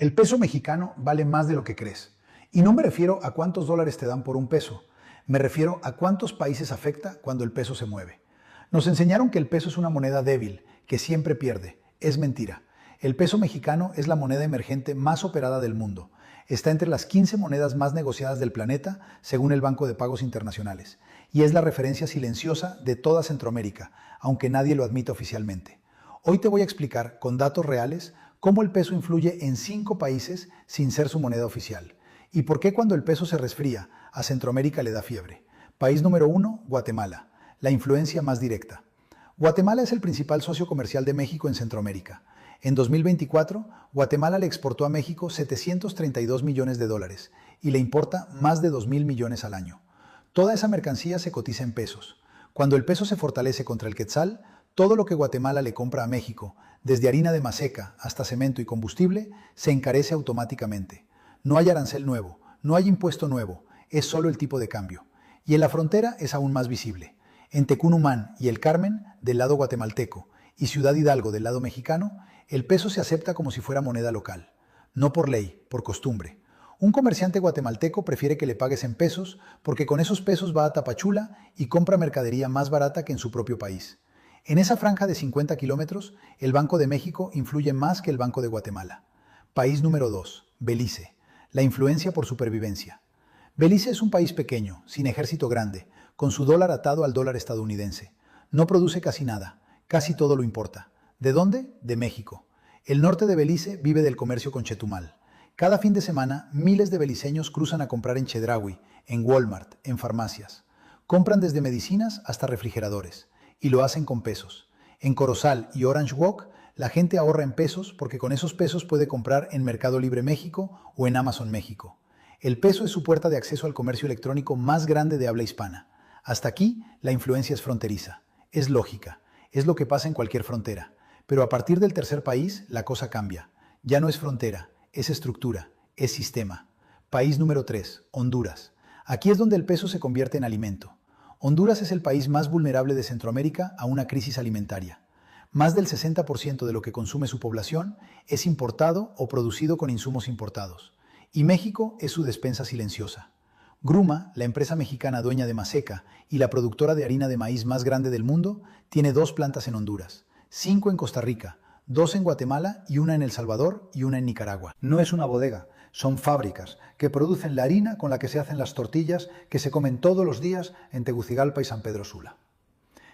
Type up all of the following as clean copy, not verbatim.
El peso mexicano vale más de lo que crees. Y no me refiero a cuántos dólares te dan por un peso. Me refiero a cuántos países afecta cuando el peso se mueve. Nos enseñaron que el peso es una moneda débil, que siempre pierde. Es mentira. El peso mexicano es la moneda emergente más operada del mundo. Está entre las 15 monedas más negociadas del planeta, según el Banco de Pagos Internacionales. Y es la referencia silenciosa de toda Centroamérica, aunque nadie lo admita oficialmente. Hoy te voy a explicar, con datos reales, cómo el peso influye en 5 países sin ser su moneda oficial. Y por qué cuando el peso se resfría, a Centroamérica le da fiebre. País número 1, Guatemala. La influencia más directa. Guatemala es el principal socio comercial de México en Centroamérica. En 2024, Guatemala le exportó a México 732 millones de dólares y le importa más de 2.000 millones al año. Toda esa mercancía se cotiza en pesos. Cuando el peso se fortalece contra el quetzal, todo lo que Guatemala le compra a México, desde harina de maseca hasta cemento y combustible, se encarece automáticamente. No hay arancel nuevo, no hay impuesto nuevo, es solo el tipo de cambio. Y en la frontera es aún más visible. En Tecunumán y El Carmen, del lado guatemalteco, y Ciudad Hidalgo, del lado mexicano, el peso se acepta como si fuera moneda local. No por ley, por costumbre. Un comerciante guatemalteco prefiere que le pagues en pesos porque con esos pesos va a Tapachula y compra mercadería más barata que en su propio país. En esa franja de 50 kilómetros, el Banco de México influye más que el Banco de Guatemala. País número 2, Belice. La influencia por supervivencia. Belice es un país pequeño, sin ejército grande, con su dólar atado al dólar estadounidense. No produce casi nada, casi todo lo importa. ¿De dónde? De México. El norte de Belice vive del comercio con Chetumal. Cada fin de semana, miles de beliceños cruzan a comprar en Chedraui, en Walmart, en farmacias. Compran desde medicinas hasta refrigeradores. Y lo hacen con pesos. En Corozal y Orange Walk, la gente ahorra en pesos porque con esos pesos puede comprar en Mercado Libre México o en Amazon México. El peso es su puerta de acceso al comercio electrónico más grande de habla hispana. Hasta aquí, la influencia es fronteriza. Es lógica. Es lo que pasa en cualquier frontera. Pero a partir del tercer país, la cosa cambia. Ya no es frontera, es estructura, es sistema. País número 3, Honduras. Aquí es donde el peso se convierte en alimento. Honduras es el país más vulnerable de Centroamérica a una crisis alimentaria. Más del 60% de lo que consume su población es importado o producido con insumos importados. Y México es su despensa silenciosa. Gruma, la empresa mexicana dueña de Maseca y la productora de harina de maíz más grande del mundo, tiene 2 plantas en Honduras, 5 en Costa Rica, 2 en Guatemala y una en El Salvador y una en Nicaragua. No es una bodega, son fábricas que producen la harina con la que se hacen las tortillas que se comen todos los días en Tegucigalpa y San Pedro Sula.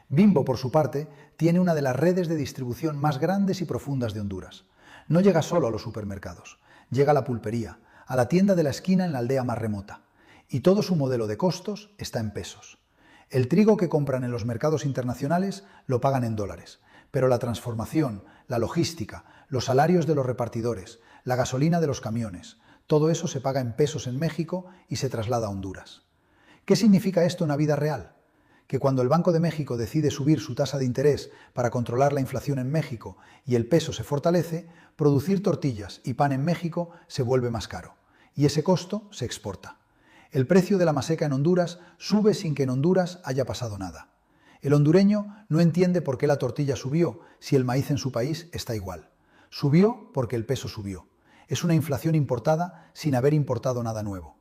Bimbo, por su parte, tiene una de las redes de distribución más grandes y profundas de Honduras. No llega solo a los supermercados, llega a la pulpería, a la tienda de la esquina en la aldea más remota. Y todo su modelo de costos está en pesos. El trigo que compran en los mercados internacionales lo pagan en dólares, pero la transformación, la logística, los salarios de los repartidores, la gasolina de los camiones, todo eso se paga en pesos en México y se traslada a Honduras. ¿Qué significa esto en la vida real? Que cuando el Banco de México decide subir su tasa de interés para controlar la inflación en México y el peso se fortalece, producir tortillas y pan en México se vuelve más caro. Y ese costo se exporta. El precio de la maseca en Honduras sube sin que en Honduras haya pasado nada. El hondureño no entiende por qué la tortilla subió si el maíz en su país está igual. Subió porque el peso subió. Es una inflación importada sin haber importado nada nuevo.